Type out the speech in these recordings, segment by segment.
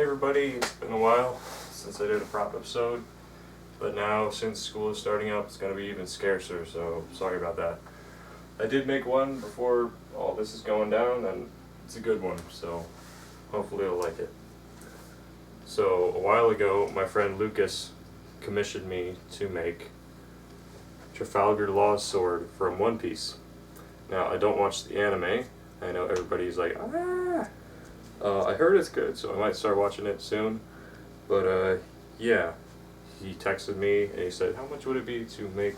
everybody, it's been a while since I did a prop episode, but now since school is starting up it's going to be even scarcer, so sorry about that. I did make one before all this is going down and it's a good one, so hopefully you'll like it. So a while ago my friend Lucas commissioned me to make Trafalger Law's sword from One Piece. Now I don't watch the anime, I know everybody's like, ah! I heard it's good, so I might start watching it soon. But yeah, he texted me and he said, how much would it be to make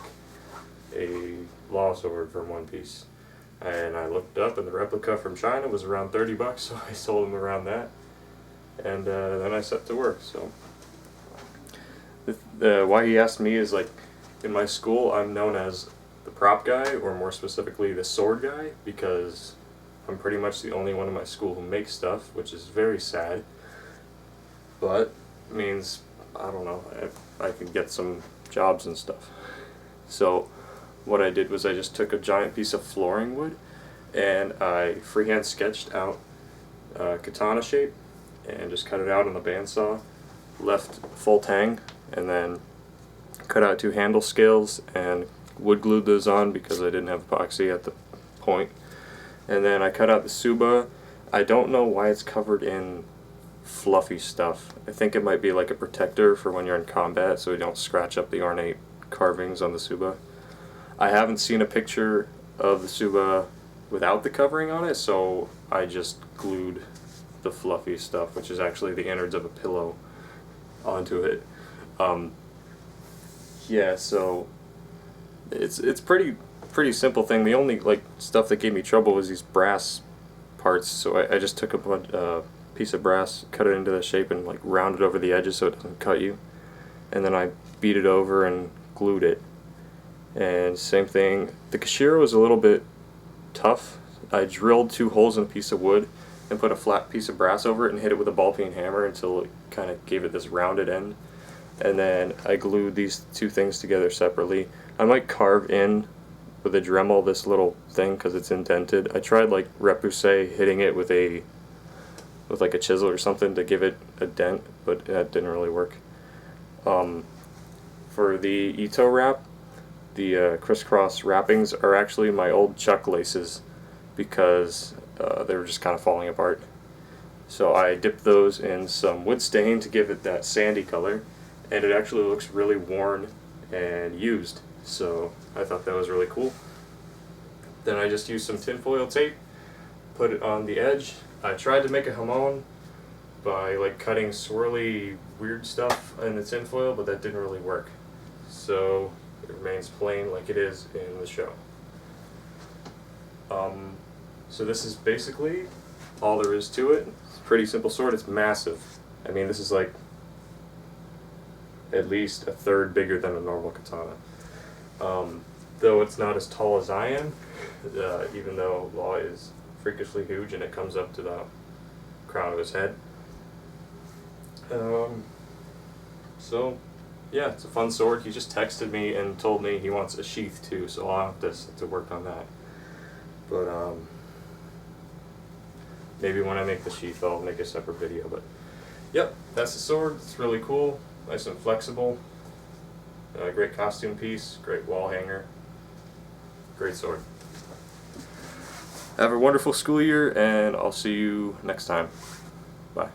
a law sword from One Piece? And I looked up and the replica from China was around $30, so I sold him around that. And then I set to work. So why he asked me is, like, in my school I'm known as the prop guy, or more specifically the sword guy, because I'm pretty much the only one in my school who makes stuff, which is very sad, but it means, I don't know, I can get some jobs and stuff. So what I did was I just took a giant piece of flooring wood and I freehand sketched out katana shape and just cut it out on the bandsaw, left full tang, and then cut out 2 handle scales and wood glued those on because I didn't have epoxy at the point. And then I cut out the tsuba. I don't know why it's covered in fluffy stuff. I think it might be like a protector for when you're in combat so you don't scratch up the ornate carvings on the tsuba. I haven't seen a picture of the tsuba without the covering on it, so I just glued the fluffy stuff, which is actually the innards of a pillow, onto it. Yeah, so it's pretty simple thing. The only stuff that gave me trouble was these brass parts, so I just took a piece of brass, cut it into the shape, and rounded over the edges so it doesn't cut you, and then I beat it over and glued it. And same thing, the Kashira was a little bit tough. I drilled 2 holes in a piece of wood and put a flat piece of brass over it and hit it with a ball peen hammer until it kind of gave it this rounded end, and then I glued these 2 things together separately. I might carve in with a Dremel this little thing because it's indented. I tried repoussé, hitting it with a chisel or something to give it a dent, but that didn't really work. For the Ito wrap, the crisscross wrappings are actually my old chuck laces because they were just kind of falling apart. So I dipped those in some wood stain to give it that sandy color, and it actually looks really worn and used. So I thought that was really cool. Then I just used some tinfoil tape, put it on the edge. I tried to make a hamon by cutting swirly weird stuff in the tinfoil, but that didn't really work. So it remains plain like it is in the show. So this is basically all there is to it. It's a pretty simple sword. It's massive. I mean, this is at least a third bigger than a normal katana. Though it's not as tall as I am, even though Law is freakishly huge and it comes up to the crown of his head. So yeah, it's a fun sword. He just texted me and told me he wants a sheath too, so I'll have to work on that. But maybe when I make the sheath I'll make a separate video. But yep, that's the sword. It's really cool, nice and flexible. Great costume piece, great wall hanger, great sword. Have a wonderful school year, and I'll see you next time. Bye.